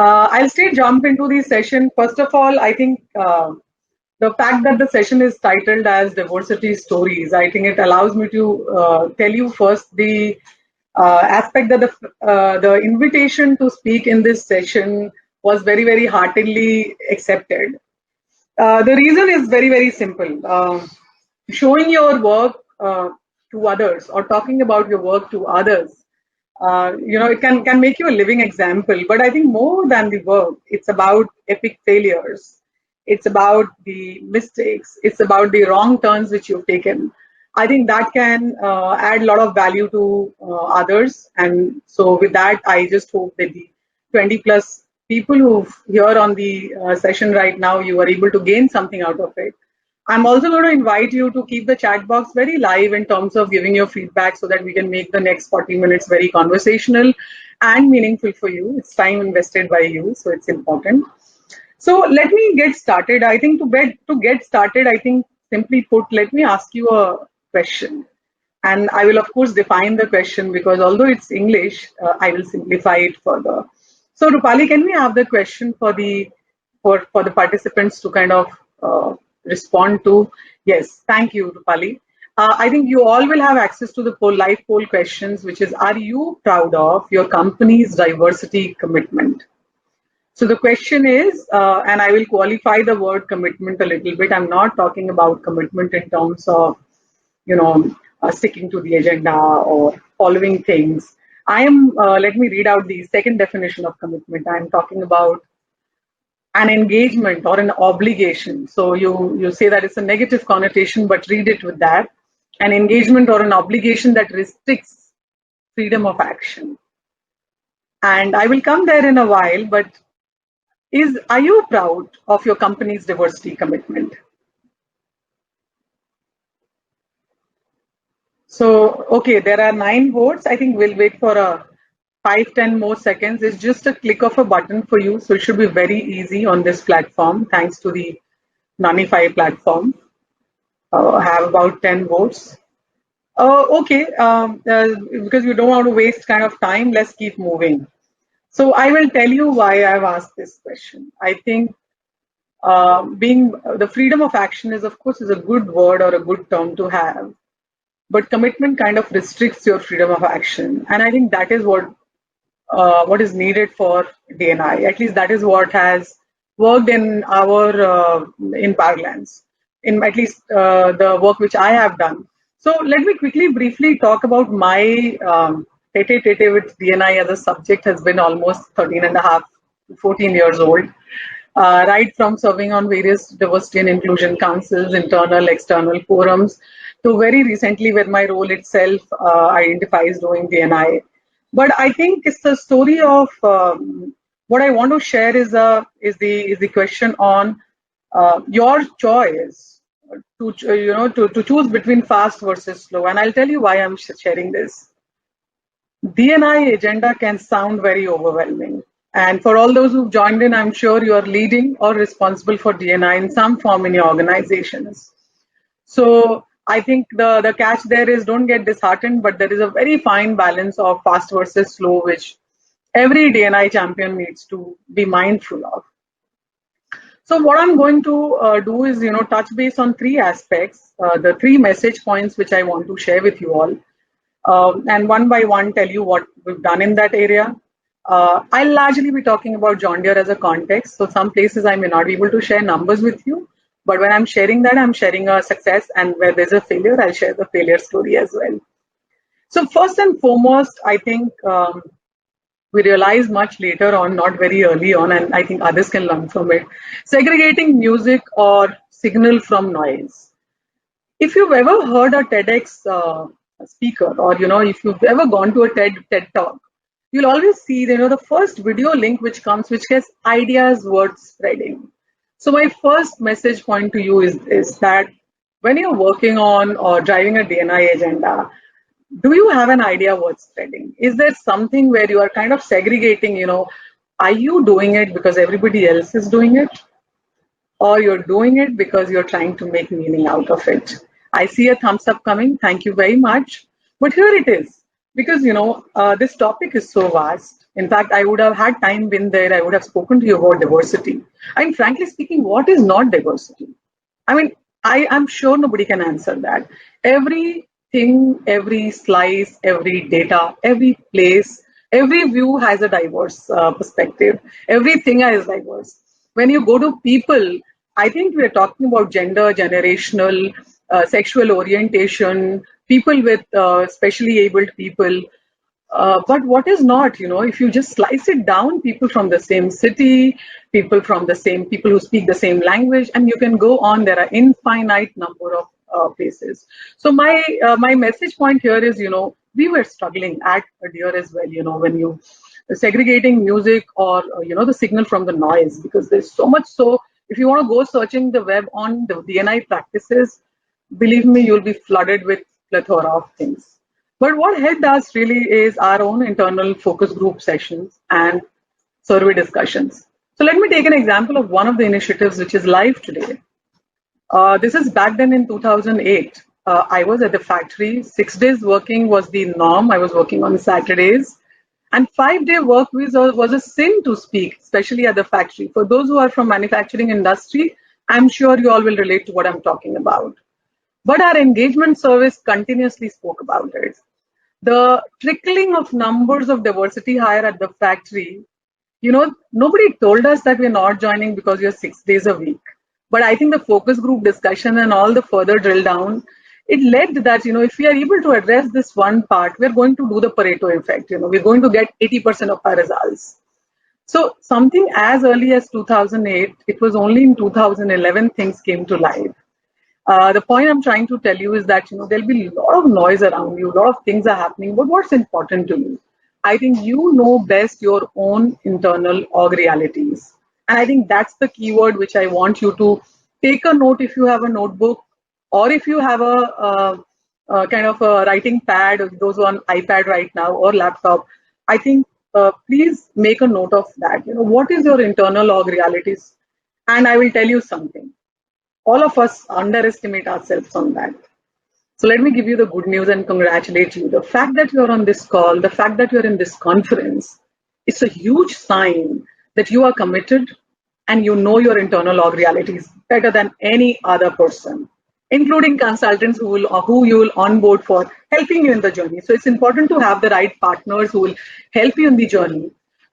I'll straight jump into the session. First of all, I think the fact that the session is titled as Diversity Stories, I think it allows me to tell you first the aspect that the invitation to speak in this session was very, very heartily accepted. The reason is very, very simple. Showing your work to others or talking about your work to others, it can make you a living example. But I think more than the work, it's about epic failures. It's about the mistakes. It's about the wrong turns which you've taken. I think that can add a lot of value to others. And so with that, I just hope that the 20 plus people who here on the session right now, you are able to gain something out of it. I'm also going to invite you to keep the chat box very live in terms of giving your feedback so that we can make the next 40 minutes very conversational and meaningful for you. It's time invested by you, so it's important. So let me get started. I think to get started, I think simply put, let me ask you a question. And I will, of course, define the question because although it's English, I will simplify it further. So Rupali, can we have the question for the participants to kind of respond to? Yes, thank you, Rupali. I think you all will have access to the live poll questions, which is, are you proud of your company's diversity commitment? So the question is, and I will qualify the word commitment a little bit. I'm not talking about commitment in terms of, sticking to the agenda or following things. Let me read out the second definition of commitment. I'm talking about an engagement or an obligation. So you say that it's a negative connotation, but read it with that. An engagement or an obligation that restricts freedom of action. And I will come there in a while, but are you proud of your company's diversity commitment? So, okay, there are 9 votes. I think we'll wait for a 5-10 more seconds. It's just a click of a button for you. So it should be very easy on this platform, thanks to the Nanify platform. Have about 10 votes. Okay, because you don't want to waste kind of time, let's keep moving. So I will tell you why I've asked this question. I think being the freedom of action is, of course, is a good word or a good term to have, but commitment kind of restricts your freedom of action, and I think that is what is needed for DNI. At least that is what has worked in our in Parlance, in at least the work which I have done. So let me quickly, briefly talk about my tete-a-tete with DNI as a subject. Has been almost 13 and a half, 14 years old. Right from serving on various diversity and inclusion councils, internal, external forums, to very recently where my role itself identifies doing DNI. But I think it's the story of what I want to share is the question on your choice to choose between fast versus slow. And I'll tell you why I'm sharing this. DNI agenda can sound very overwhelming. And for all those who've joined in, I'm sure you are leading or responsible for DNI in some form in your organizations. So I think the catch there is, don't get disheartened, but there is a very fine balance of fast versus slow, which every DNI champion needs to be mindful of. So what I'm going to do is, touch base on 3 aspects, the 3 message points which I want to share with you all. And one by one tell you what we've done in that area. I'll largely be talking about John Deere as a context. So some places I may not be able to share numbers with you, but when I'm sharing that, I'm sharing a success, and where there's a failure, I'll share the failure story as well. So first and foremost, I think we realized much later on, not very early on, and I think others can learn from it, segregating music or signal from noise. If you've ever heard a TEDx speaker, or if you've ever gone to a TED talk, you'll always see the first video link which comes, which gets ideas worth spreading. So my first message point to you is that when you're working on or driving a DNI agenda, do you have an idea worth spreading? Is there something where you are kind of segregating, are you doing it because everybody else is doing it? Or you're doing it because you're trying to make meaning out of it? I see a thumbs up coming. Thank you very much. But here it is, because, this topic is so vast. In fact, I would have had time been there, I would have spoken to you about diversity. And frankly speaking, what is not diversity? I mean, I am sure nobody can answer that. Everything, every slice, every data, every place, every view has a diverse perspective. Everything is diverse. When you go to people, I think we are talking about gender, generational, sexual orientation, people with specially abled people. But what is not, if you just slice it down, people from the same city, people who speak the same language, and you can go on. There are infinite number of places. So my message point here is, we were struggling at Dear as well, when you segregating music or the signal from the noise, because there's so much. So if you want to go searching the web on the DNI practices, believe me, you'll be flooded with plethora of things. But what helped us really is our own internal focus group sessions and survey discussions. So let me take an example of one of the initiatives which is live today. This is back then in 2008. I was at the factory. 6 days working was the norm. I was working on Saturdays. And 5-day work week was a sin to speak, especially at the factory. For those who are from manufacturing industry, I'm sure you all will relate to what I'm talking about. But our engagement service continuously spoke about it. The trickling of numbers of diversity hire at the factory, nobody told us that we're not joining because you're 6 days a week. But I think the focus group discussion and all the further drill down, it led that, if we are able to address this one part, we're going to do the Pareto effect. We're going to get 80% of our results. So something as early as 2008, it was only in 2011 things came to life. The point I'm trying to tell you is that, there'll be a lot of noise around you, a lot of things are happening, but what's important to you? I think you know best your own internal org realities. And I think that's the keyword which I want you to take a note if you have a notebook, or if you have a kind of a writing pad, those on iPad right now or laptop. I think please make a note of that. What is your internal org realities? And I will tell you something. All of us underestimate ourselves on that. So let me give you the good news and congratulate you. The fact that you're on this call, the fact that you're in this conference, it's a huge sign that you are committed and you know your internal org realities better than any other person, including consultants who you will onboard for helping you in the journey. So it's important to have the right partners who will help you in the journey.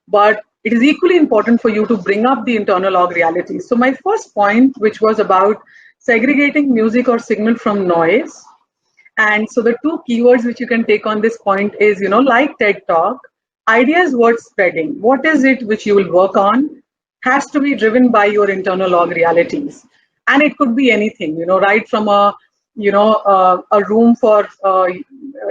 But it is equally important for you to bring up the internal org realities. So my first point, which was about segregating music or signal from noise. And so the two keywords which you can take on this point is, like TED Talk, ideas worth spreading. What is it which you will work on has to be driven by your internal org realities. And it could be anything, right from a room for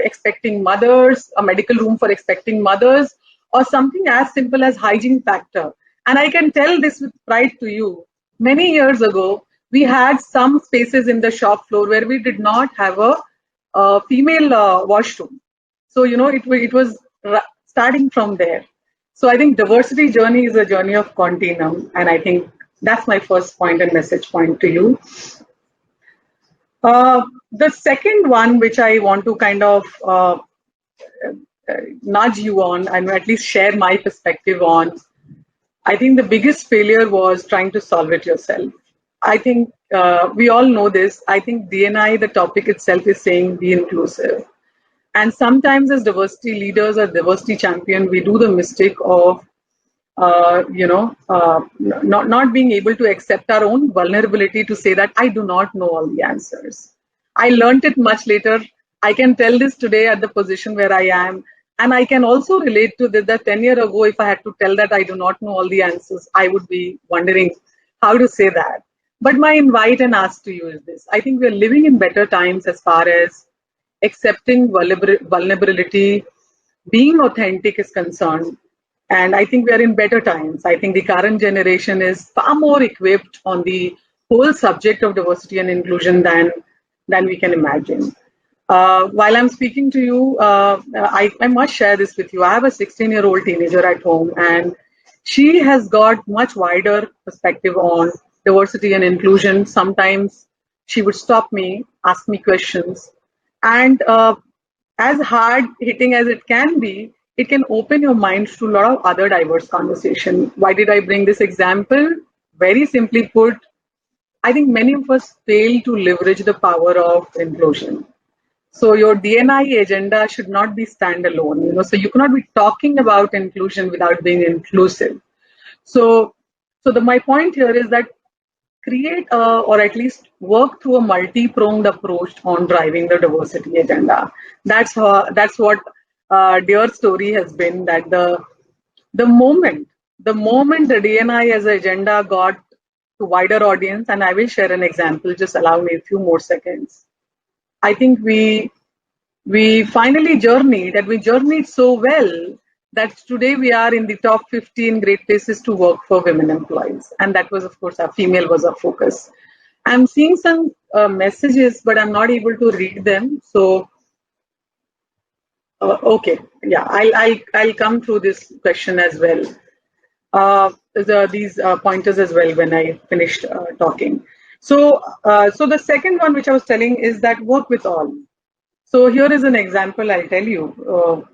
expecting mothers, a medical room for expecting mothers, or something as simple as hygiene factor. And I can tell this with pride to you. Many years ago, we had some spaces in the shop floor where we did not have a female washroom. So, it was starting from there. So I think diversity journey is a journey of continuum. And I think that's my first point and message point to you. The second one, which I want to kind of nudge you on and at least share my perspective on, I think the biggest failure was trying to solve it yourself. I think we all know this. I think DNI, the topic itself is saying be inclusive. And sometimes as diversity leaders or diversity champion, we do the mistake of, not being able to accept our own vulnerability to say that I do not know all the answers. I learned it much later. I can tell this today at the position where I am. And I can also relate to that 10 years ago, if I had to tell that I do not know all the answers, I would be wondering how to say that. But my invite and ask to you is this. I think we're living in better times as far as accepting vulnerability, being authentic is concerned. And I think we are in better times. I think the current generation is far more equipped on the whole subject of diversity and inclusion than we can imagine. While I'm speaking to you, I must share this with you. I have a 16-year-old teenager at home, and she has got much wider perspective on diversity and inclusion. Sometimes she would stop me, ask me questions, and as hard hitting as it can be, it can open your mind to a lot of other diverse conversation. Why did I bring this example? Very simply put, I think many of us fail to leverage the power of inclusion. So your DNI agenda should not be standalone. So you cannot be talking about inclusion without being inclusive. So, my point here is that create or at least work through a multi-pronged approach on driving the diversity agenda. That's what Dear Story has been. That the moment the DNI as an agenda got to wider audience, and I will share an example. Just allow me a few more seconds. I think we finally journeyed, and we journeyed so well that today we are in the top 15 great places to work for women employees. And that was, of course, our female was our focus. I'm seeing some messages, but I'm not able to read them. So, okay, yeah, I'll come through this question as well. These pointers as well when I finished talking. So the second one which I was telling is that work with all. So here is an example I'll tell you.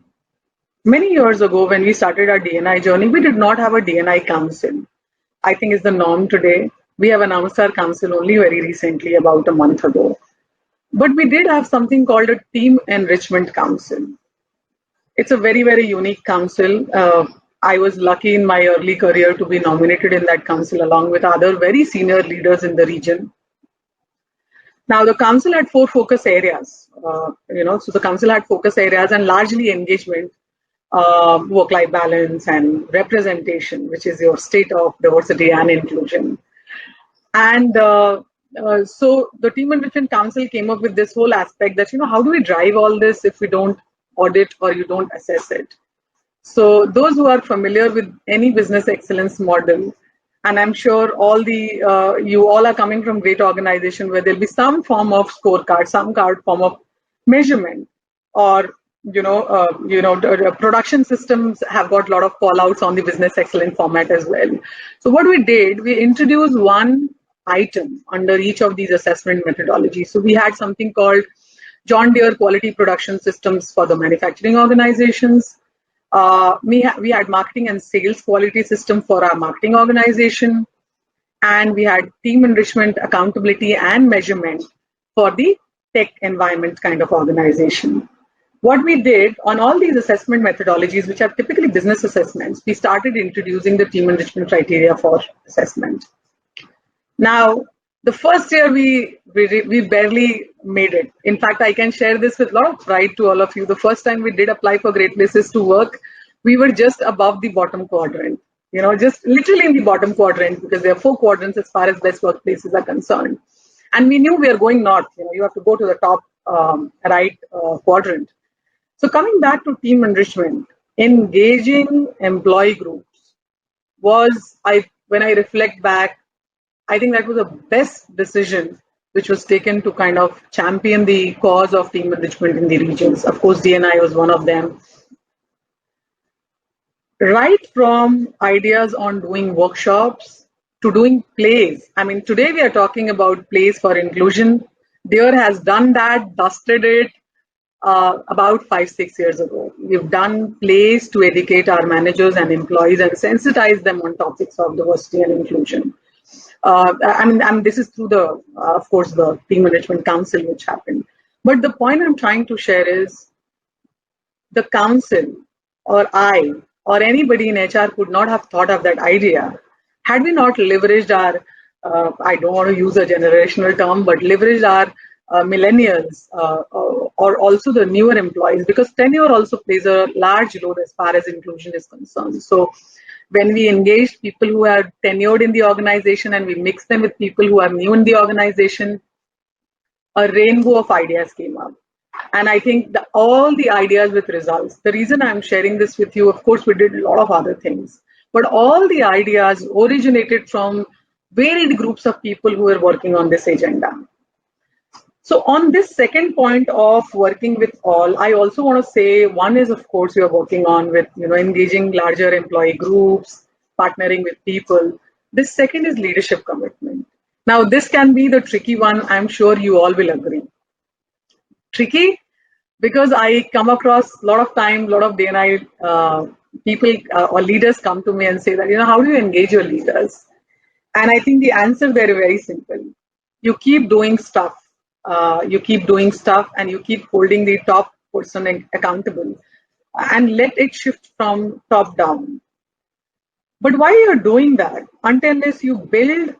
Many years ago, when we started our DNI journey, we did not have a DNI council. I think it's the norm today. We have announced our council only very recently, about a month ago. But we did have something called a Team Enrichment Council. It's a very, very unique council. I was lucky in my early career to be nominated in that council along with other very senior leaders in the region. Now, the council had 4 focus areas, so the council had focus areas and largely engagement, work-life balance and representation, which is your state of diversity and inclusion. And so the Team Enrichment Council came up with this whole aspect that, how do we drive all this if we don't audit or you don't assess it? So those who are familiar with any business excellence model, and I'm sure you all are coming from great organization where there'll be some form of scorecard, some form of measurement, or production systems have got a lot of call outs on the business excellence format as well. So what we did, we introduced one item under each of these assessment methodologies. So we had something called John Deere Quality Production Systems for the manufacturing organizations. We had marketing and sales quality system for our marketing organization, and we had team enrichment, accountability and measurement for the tech environment kind of organization. What we did on all these assessment methodologies, which are typically business assessments, we started introducing the team enrichment criteria for assessment. Now, the first year we barely made it. In fact, I can share this with a lot of pride to all of you. The first time we did apply for Great Places to Work, we were just above the bottom quadrant, just literally in the bottom quadrant, because there are 4 quadrants as far as best workplaces are concerned. And we knew we are going north, you have to go to the top right quadrant. So coming back to team enrichment, engaging employee groups was, when I reflect back, I think that was the best decision which was taken to kind of champion the cause of team enrichment in the regions. Of course, DNI was one of them. Right from ideas on doing workshops to doing plays. I mean, today we are talking about plays for inclusion. Deere has done that, dusted it about 5-6 years ago. We've done plays to educate our managers and employees and sensitize them on topics of diversity and inclusion. This is through of course, the Team Enrichment Council which happened. But the point I'm trying to share is the council or I or anybody in HR could not have thought of that idea had we not leveraged our, I don't want to use a generational term, but leveraged our millennials or also the newer employees, because tenure also plays a large role as far as inclusion is concerned. So when we engaged people who are tenured in the organization and we mixed them with people who are new in the organization, a rainbow of ideas came up. And I think all the ideas with results. The reason I'm sharing this with you, of course, we did a lot of other things, but all the ideas originated from varied groups of people who were working on this agenda. So on this second point of working with all, I also want to say one is, of course, we are working on with, engaging larger employee groups, partnering with people. This second is leadership commitment. Now, this can be the tricky one. I'm sure you all will agree. Tricky because I come across a lot of time, a lot of DNI people or leaders come to me and say that, how do you engage your leaders? And I think the answer there is very simple. You keep doing stuff. You keep doing stuff and you keep holding the top person accountable and let it shift from top down. But why you're doing that, until unless you build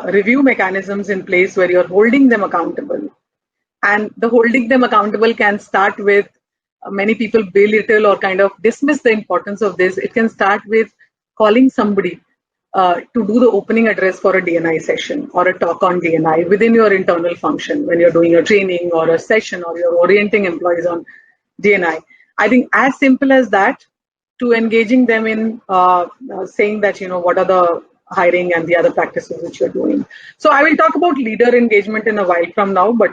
review mechanisms in place where you're holding them accountable, and the holding them accountable can start with many people belittle or kind of dismiss the importance of this. It can start with calling somebody to do the opening address for a DNI session or a talk on DNI within your internal function when you're doing a training or a session or you're orienting employees on DNI. I think as simple as that to engaging them in saying that, what are the hiring and the other practices which you're doing. So I will talk about leader engagement in a while from now, but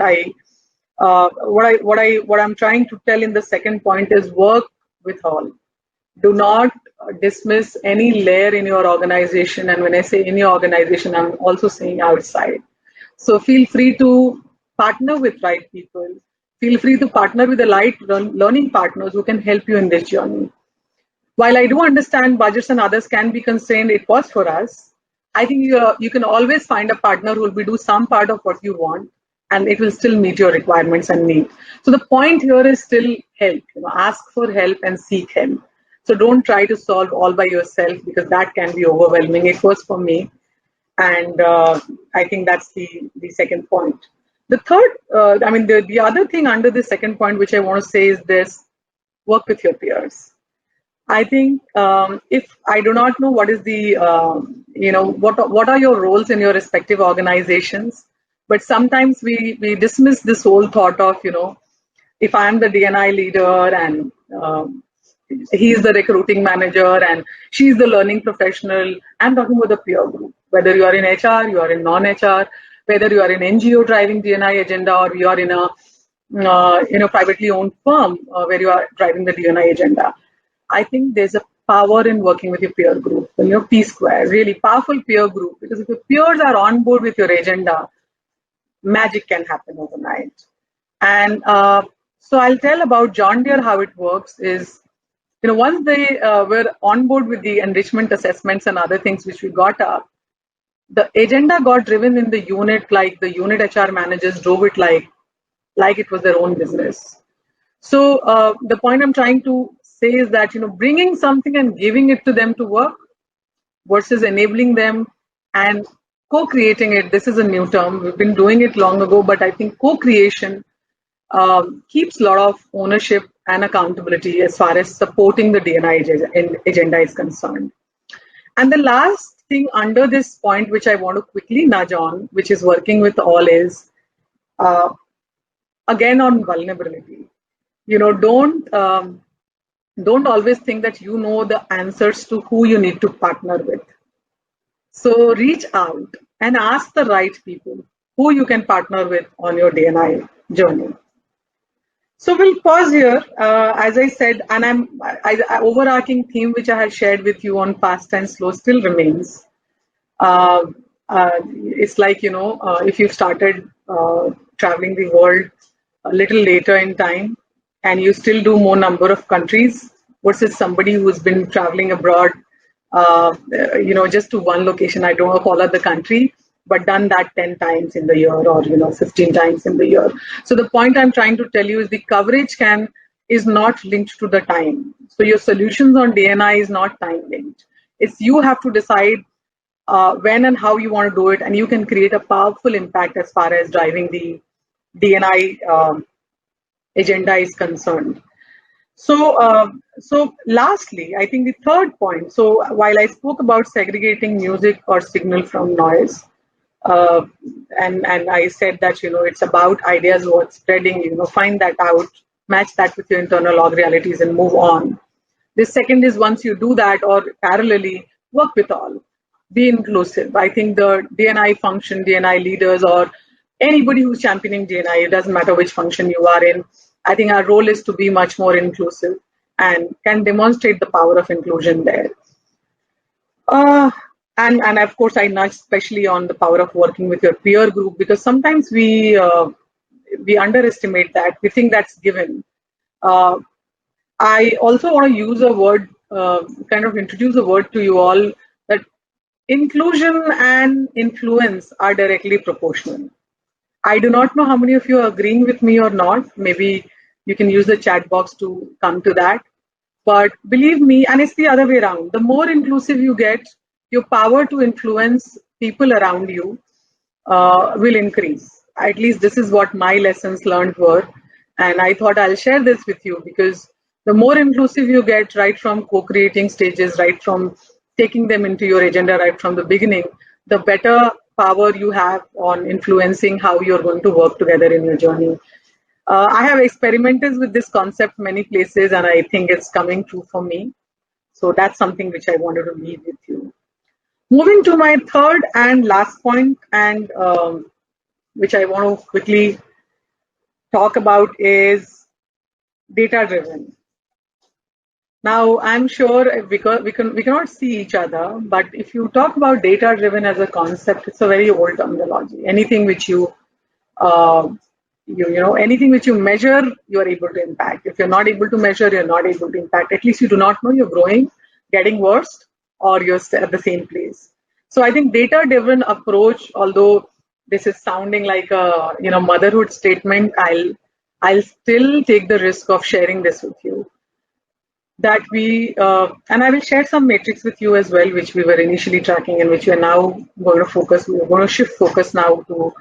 what I'm trying to tell in the second point is work with all. Do not dismiss any layer in your organization. And when I say in your organization, I'm also saying outside. So feel free to partner with right people. Feel free to partner with the right learning partners who can help you in this journey. While I do understand budgets and others can be constrained, it was for us. I think you can always find a partner who will do some part of what you want, and it will still meet your requirements and need. So the point here is still help. Ask for help and seek help. So don't try to solve all by yourself because that can be overwhelming. It was for me, and I think that's the second point. The third, the other thing under the second point which I want to say is this: work with your peers. I think if I do not know what is the, what are your roles in your respective organizations, but sometimes we dismiss this whole thought of, if I am the DNI leader and he's the recruiting manager and she's the learning professional, I'm talking about the peer group. Whether you are in HR, you are in non-HR, whether you are in NGO driving DNI agenda or you are in a privately owned firm where you are driving the DNI agenda. I think there's a power in working with your peer group, your P square, really powerful peer group, because if your peers are on board with your agenda, magic can happen overnight. And so I'll tell about John Deere how it works is, once they were on board with the enrichment assessments and other things which we got up, the agenda got driven in the unit, like the unit HR managers drove it like it was their own business. So the point I'm trying to say is that, bringing something and giving it to them to work versus enabling them and co-creating it. This is a new term. We've been doing it long ago, but I think co-creation keeps a lot of ownership and accountability as far as supporting the DNI agenda is concerned. And the last thing under this point, which I want to quickly nudge on, which is working with all, is again on vulnerability. Don't always think that you know the answers to who you need to partner with. So reach out and ask the right people who you can partner with on your DNI journey. So we'll pause here. As I said, and overarching theme which I had shared with you on fast and slow still remains. It's like, if you've started traveling the world a little later in time and you still do more number of countries versus somebody who's been traveling abroad, just to one location, I don't call out the country, but done that 10 times in the year or 15 times in the year. So the point I'm trying to tell you is the coverage is not linked to the time. So your solutions on DNI is not time linked. It's you have to decide when and how you want to do it, and you can create a powerful impact as far as driving the DNI agenda is concerned. So lastly, I think the third point. So while I spoke about segregating music or signal from noise, and I said that it's about ideas worth spreading. Find that out, match that with your internal org realities, and move on. The second is once you do that, or parallelly work with all, be inclusive. I think the DNI function, DNI leaders, or anybody who's championing DNI, it doesn't matter which function you are in. I think our role is to be much more inclusive and can demonstrate the power of inclusion there. And of course, I nudge especially on the power of working with your peer group, because sometimes we we underestimate that. We think that's given. I also want to use a word, kind of introduce a word to you all, that inclusion and influence are directly proportional. I do not know how many of you are agreeing with me or not. Maybe you can use the chat box to come to that. But believe me, and it's the other way around. The more inclusive you get, your power to influence people around you will increase. At least this is what my lessons learned were. And I thought I'll share this with you because the more inclusive you get, right from co-creating stages, right from taking them into your agenda right from the beginning, the better power you have on influencing how you're going to work together in your journey. I have experimented with this concept many places, and I think it's coming true for me. So that's something which I wanted to leave with you. Moving to my third and last point, and which I want to quickly talk about, is data driven. Now, I'm sure because we cannot see each other, but if you talk about data driven as a concept, it's a very old terminology. Anything which uh, anything which you measure, you are able to impact. If you're not able to measure, you're not able to impact. At least you do not know you're growing, getting worse, or you're at the same place. So I think data-driven approach, although this is sounding like a motherhood statement, I'll still take the risk of sharing this with you. That and I will share some metrics with you as well, which we were initially tracking and which we are now going to focus. We're going to shift focus now to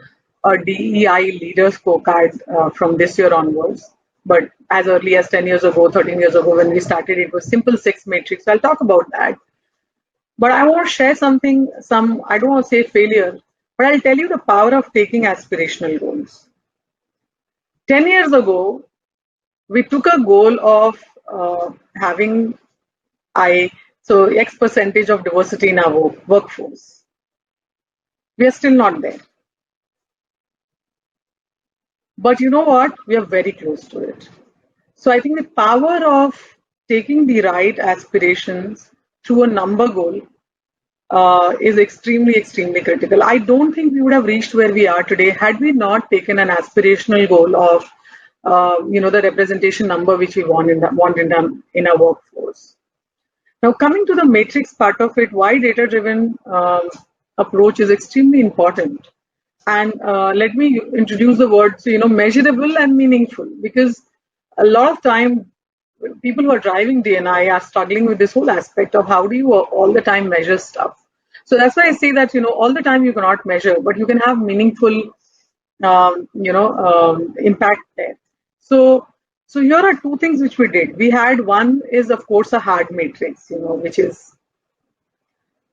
a DEI leader scorecard from this year onwards. But as early as 10 years ago, 13 years ago, when we started, it was simple 6 matrix. I'll talk about that. But I want to share something, I don't want to say failure, but I'll tell you the power of taking aspirational goals. 10 years ago, we took a goal of having X percentage of diversity in our workforce. We are still not there. But you know what? We are very close to it. So I think the power of taking the right aspirations through a number goal is extremely, extremely critical. I don't think we would have reached where we are today had we not taken an aspirational goal of the representation number which we want in our workforce. Now, coming to the matrix part of it, why data-driven approach is extremely important. And let me introduce the word, measurable and meaningful, because a lot of time people who are driving D&I are struggling with this whole aspect of how do you all the time measure stuff. So that's why I say that, all the time you cannot measure, but you can have meaningful, impact there. So here are two things which we did. We had one is, of course, a hard matrix, which is,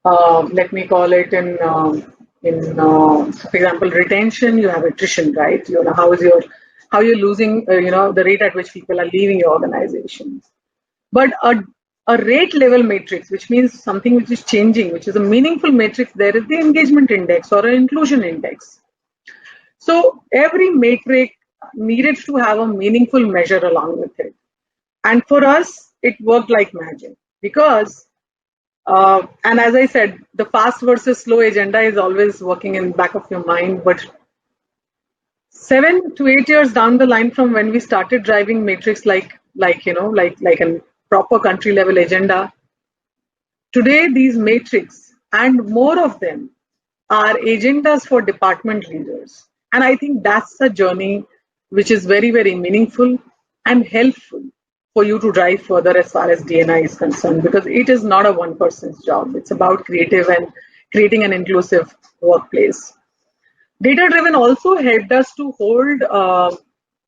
let me call it for example, retention. You have attrition, right? How you're losing, the rate at which people are leaving your organization. But a rate level matrix, which means something which is changing, which is a meaningful matrix, there is the engagement index or an inclusion index. So every matrix needed to have a meaningful measure along with it. And for us, it worked like magic because, and as I said, the fast versus slow agenda is always working in the back of your mind. But 7 to 8 years down the line from when we started driving matrix like a proper country level agenda, today these matrix and more of them are agendas for department leaders. And I think that's a journey which is very, very meaningful and helpful for you to drive further as far as D&I is concerned, because it is not a one person's job. It's about creating an inclusive workplace. Data-driven also helped us to hold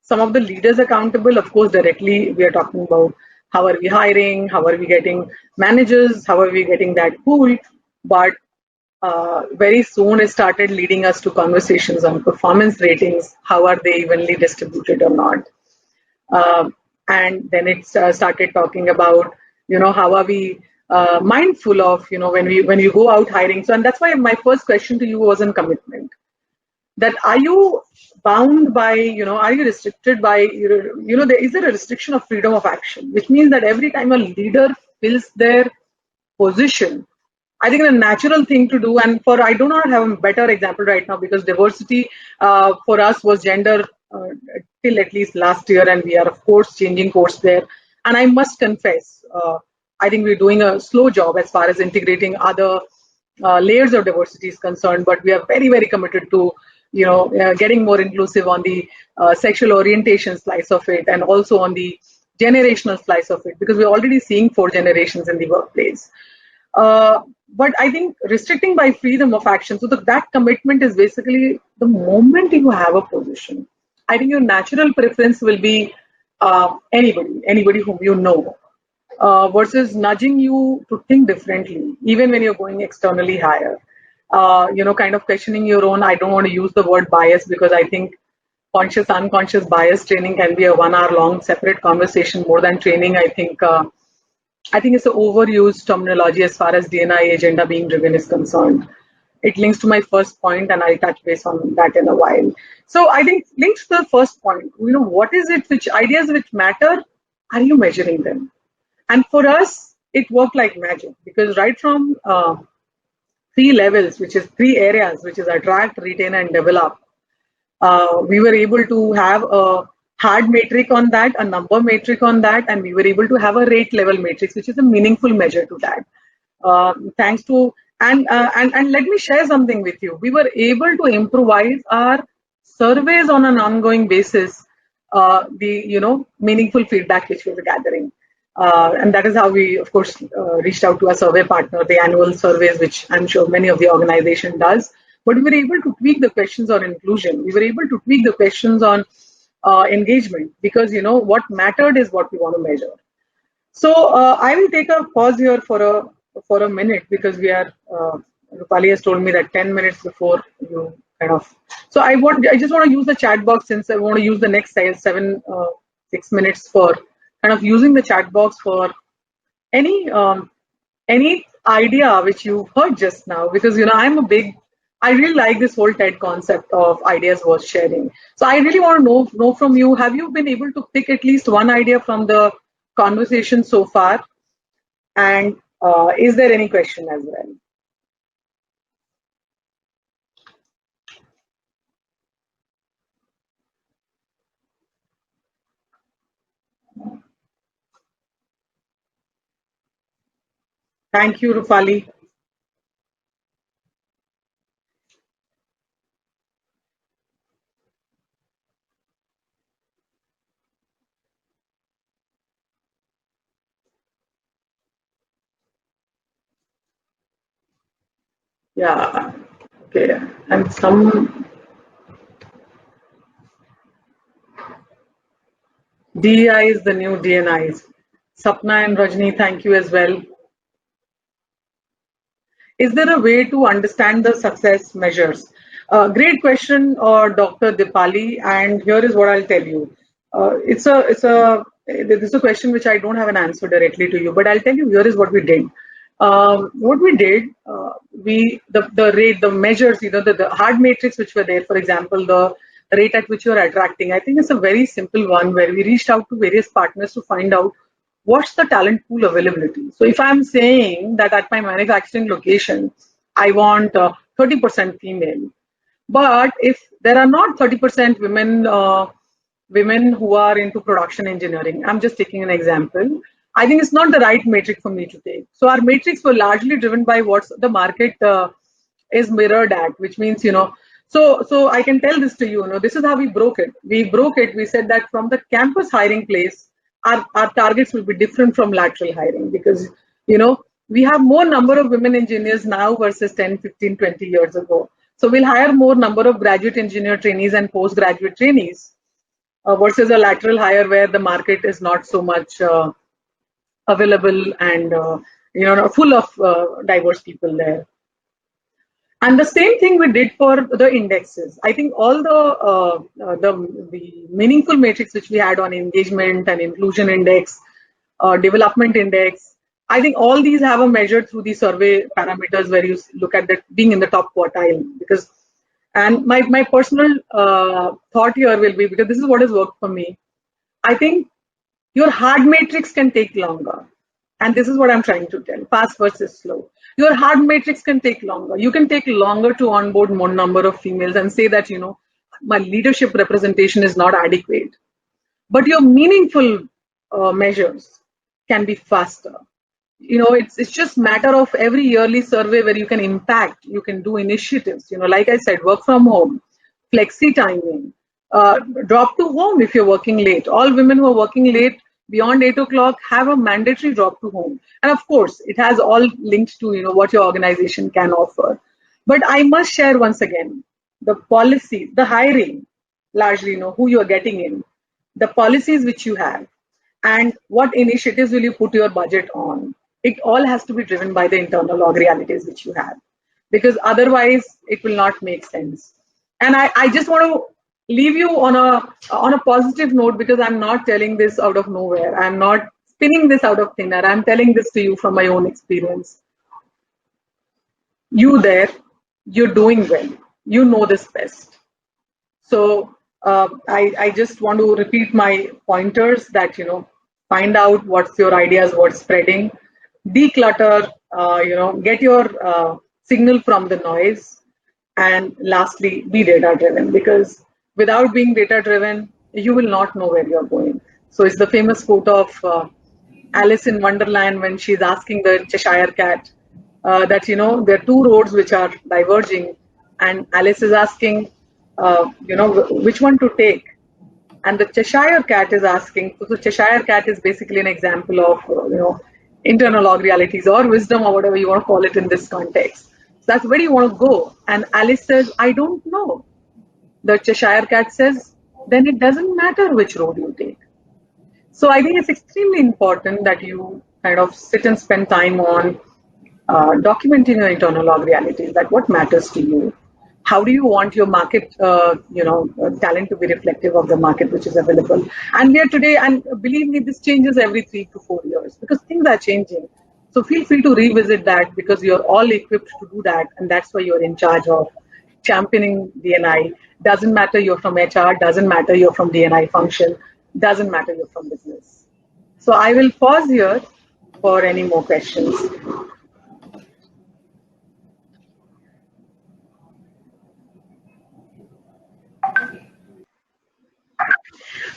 some of the leaders accountable. Of course, directly we are talking about how are we hiring, how are we getting managers, how are we getting that pool. But very soon it started leading us to conversations on performance ratings. How are they evenly distributed or not? And then it started talking about, how are we mindful of, when you go out hiring. So, and that's why my first question to you was on commitment. That are you bound by, are you restricted by, is there a restriction of freedom of action, which means that every time a leader fills their position, I think a natural thing to do, and I do not have a better example right now because diversity for us was gender uh, till at least last year, and we are of course changing course there. And I must confess, I think we're doing a slow job as far as integrating other layers of diversity is concerned, but we are very, very committed to, getting more inclusive on the sexual orientation slice of it, and also on the generational slice of it, because we're already seeing 4 generations in the workplace. But I think restricting by freedom of action, so that commitment is basically the moment you have a position. I think your natural preference will be anybody whom you know, versus nudging you to think differently, even when you're going externally higher. Kind of questioning your own. I don't want to use the word bias because I think conscious, unconscious bias training can be a 1 hour long separate conversation more than training. I think it's an overused terminology as far as DNI agenda being driven is concerned. It links to my first point, and I'll touch base on that in a while. So I think linked to the first point, what is it, which ideas which matter, are you measuring them? And for us, it worked like magic, because right from 3 levels, which is 3 areas, which is attract, retain, and develop, we were able to have a hard metric on that, a number metric on that, and we were able to have a rate level matrix, which is a meaningful measure to that. Thanks to and let me share something with you. We were able to improvise our surveys on an ongoing basis. The meaningful feedback which we were gathering. And that is how we, of course, reached out to our survey partner, the annual surveys, which I'm sure many of the organization does. But we were able to tweak the questions on inclusion. We were able to tweak the questions on engagement, because what mattered is what we want to measure. So I will take a pause here for a minute, because we are. Rupali has told me that 10 minutes before you kind of. So I just want to use the chat box, since I want to use the next 6 minutes for kind of using the chat box for any idea which you heard just now, because I really like this whole TED concept of ideas worth sharing. So I really want to know from you, have you been able to pick at least one idea from the conversation so far? And is there any question as well? Thank you, Rupali. Yeah. Okay. And some DEI is the new DNIs. Sapna and Rajni, thank you as well. Is there a way to understand the success measures? Great question, Dr. Dipali, and here is what I'll tell you. This is a question which I don't have an answer directly to you, but I'll tell you, here is what we did. What we did, the rate, the measures, the hard matrix which were there, for example, the rate at which you're attracting, I think it's a very simple one, where we reached out to various partners to find out what's the talent pool availability. So if I'm saying that at my manufacturing location, I want 30% female, but if there are not 30% women who are into production engineering, I'm just taking an example, I think it's not the right metric for me to take. So our matrix were largely driven by what the market is mirrored at, which means, so I can tell this to you, this is how we broke it. We said that from the campus hiring place, our targets will be different from lateral hiring, because, we have more number of women engineers now versus 10, 15, 20 years ago. So we'll hire more number of graduate engineer trainees and postgraduate trainees versus a lateral hire where the market is not so much available and full of diverse people there. And the same thing we did for the indexes. I think all the meaningful metrics which we had on engagement and inclusion index, development index, I think all these have a measure through the survey parameters where you look at that being in the top quartile. Because, and my personal thought here will be, because this is what has worked for me, I think your hard matrix can take longer. And this is what I'm trying to tell, fast versus slow. Your hard matrix can take longer. You can take longer to onboard more number of females and say that, my leadership representation is not adequate. But your meaningful measures can be faster. It's just matter of every yearly survey where you can impact, you can do initiatives, like I said, work from home, flexi timing, drop to home if you're working late. All women who are working late beyond 8 o'clock have a mandatory drop to home. And of course, it has all linked to, what your organization can offer. But I must share once again, the policy, the hiring, largely, who you are getting in, the policies which you have, and what initiatives will you put your budget on. It all has to be driven by the internal org realities which you have, because otherwise it will not make sense. And I just want to leave you on a positive note, because I'm not telling this out of nowhere. I'm not spinning this out of thin air. I'm telling this to you from my own experience. You there, you're doing well. You know this best. So I just want to repeat my pointers that, find out what's your ideas, what's spreading, declutter, get your signal from the noise, and lastly, be data driven, because without being data driven, you will not know where you're going. So it's the famous quote of Alice in Wonderland when she's asking the Cheshire cat that, there are two roads which are diverging, and Alice is asking, which one to take. And the Cheshire cat is asking, so the Cheshire cat is basically an example of, internal org realities or wisdom or whatever you want to call it in this context. So that's where you want to go. And Alice says, I don't know. The Cheshire cat says, then it doesn't matter which road you take. So I think it's extremely important that you kind of sit and spend time on documenting your internal org realities, that what matters to you. How do you want your market, talent to be reflective of the market which is available? And we are today, and believe me, this changes every 3 to 4 years because things are changing. So feel free to revisit that, because you're all equipped to do that. And that's why you're in charge of championing D&I. Doesn't matter you're from HR, doesn't matter you're from D&I function, doesn't matter you're from business. So I will pause here for any more questions.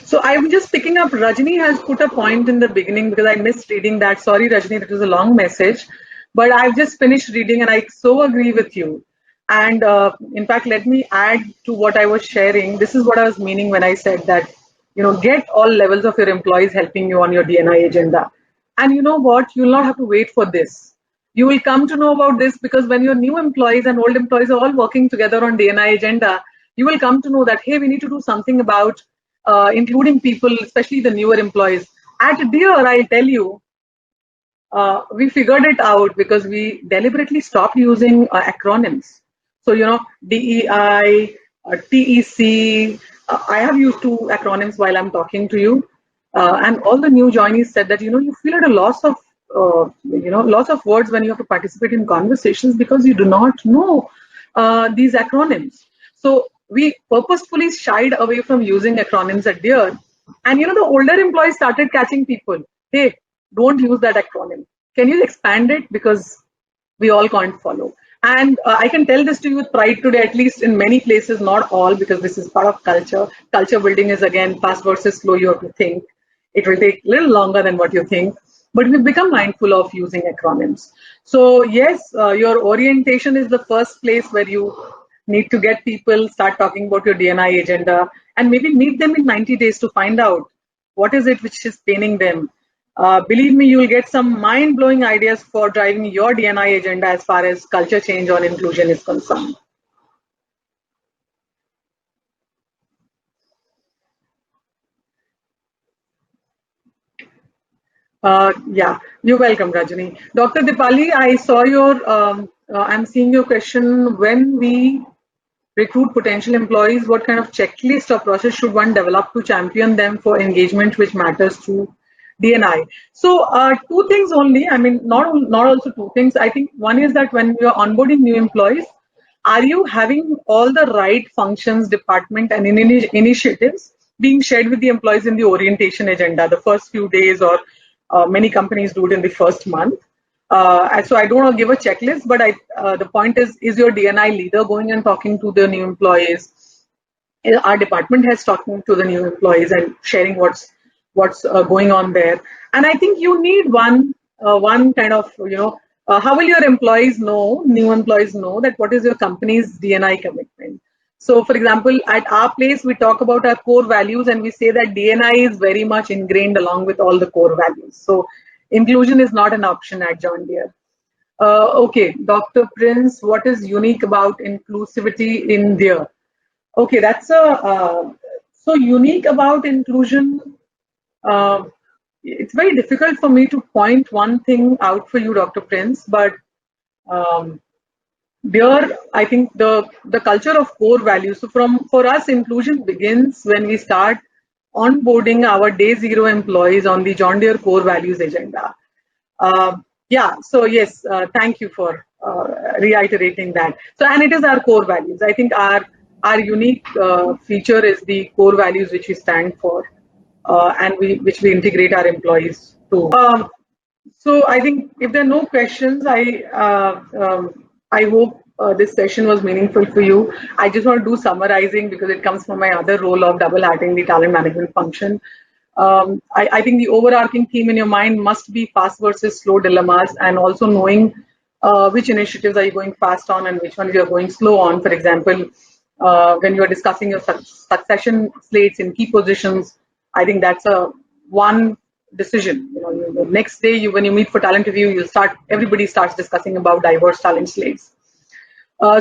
So I'm just picking up, Rajni has put a point in the beginning because I missed reading that. Sorry, Rajni, that was a long message, but I've just finished reading and I so agree with you. And in fact, let me add to what I was sharing. This is what I was meaning when I said that, get all levels of your employees helping you on your D&I agenda. And you know what? You'll not have to wait for this. You will come to know about this because when your new employees and old employees are all working together on D&I agenda, you will come to know that, hey, we need to do something about including people, especially the newer employees. At Deere, I'll tell you, we figured it out because we deliberately stopped using acronyms. So, DEI, TEC, I have used 2 acronyms while I'm talking to you. And all the new joinees said that, you feel at a loss of, lots of words when you have to participate in conversations because you do not know these acronyms. So we purposefully shied away from using acronyms at Deere. And, the older employees started catching people. Hey, don't use that acronym. Can you expand it? Because we all can't follow. And I can tell this to you with pride today, at least in many places, not all, because this is part of culture. Culture building is, again, fast versus slow. You have to think. It will take a little longer than what you think. But we've become mindful of using acronyms. So yes, your orientation is the first place where you need to get people, start talking about your D&I agenda, and maybe meet them in 90 days to find out what is it which is paining them. Believe me, you will get some mind-blowing ideas for driving your D&I agenda as far as culture change or inclusion is concerned. Yeah, you're welcome, Rajani. Dr. Dipali, I saw I'm seeing your question. When we recruit potential employees, what kind of checklist or process should one develop to champion them for engagement which matters to D&I? So 2 things only. I mean, not also 2 things. I think one is that when you're onboarding new employees, are you having all the right functions, department, and initiatives being shared with the employees in the orientation agenda the first few days, or many companies do it in the first month? So I don't want to give a checklist, but the point is your D&I leader going and talking to the new employees? our department heads talking to the new employees and sharing what's going on there. And I think you need one kind of, how will your employees know, new employees know that what is your company's D&I commitment. So for example, at our place, we talk about our core values and we say that D&I is very much ingrained along with all the core values. So inclusion is not an option at John Deere. Okay, Dr. Prince, what is unique about inclusivity in Deere? Okay, that's so unique about inclusion. Uh, it's very difficult for me to point one thing out for you, Dr. Prince, but um, there, I think the culture of core values. So for us, inclusion begins when we start onboarding our day zero employees on the John Deere core values agenda. Yeah, so yes, thank you for reiterating that. So, and it is our core values. I think our unique feature is the core values which we stand for, and which we integrate our employees to. So I think if there are no questions, I hope this session was meaningful for you. I just want to do summarizing because it comes from my other role of double hatting the talent management function. I think the overarching theme in your mind must be fast versus slow dilemmas, and also knowing which initiatives are you going fast on and which ones you are going slow on. For example, when you are discussing your succession slates in key positions, I think that's a one decision. The next day, when you meet for talent review, everybody starts discussing about diverse talent slates.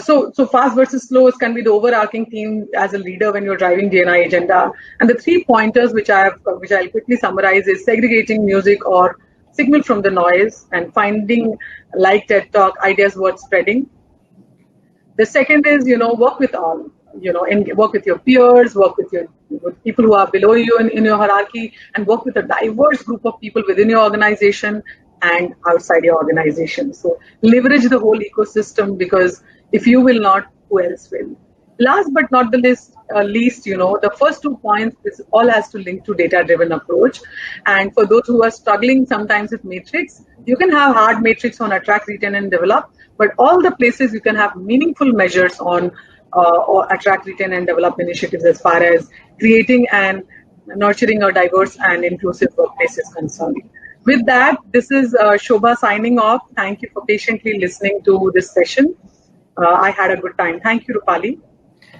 So fast versus slow can be the overarching theme as a leader when you're driving D&I agenda. And the 3 pointers which I'll quickly summarize is segregating music or signal from the noise and finding, like TED Talk, ideas worth spreading. The second is, work with all, and work with your peers, work with people who are below you in your hierarchy, and work with a diverse group of people within your organization and outside your organization. So leverage the whole ecosystem, because if you will not, who else will? Last but not the least, the first 2 points is all has to link to data-driven approach. And for those who are struggling sometimes with matrix, you can have hard matrix on attract, retain, and develop, but all the places you can have meaningful measures on or attract, retain, and develop initiatives as far as creating and nurturing a diverse and inclusive workplace is concerned. With that, this is Shobha signing off. Thank you for patiently listening to this session. I had a good time. Thank you, Rupali.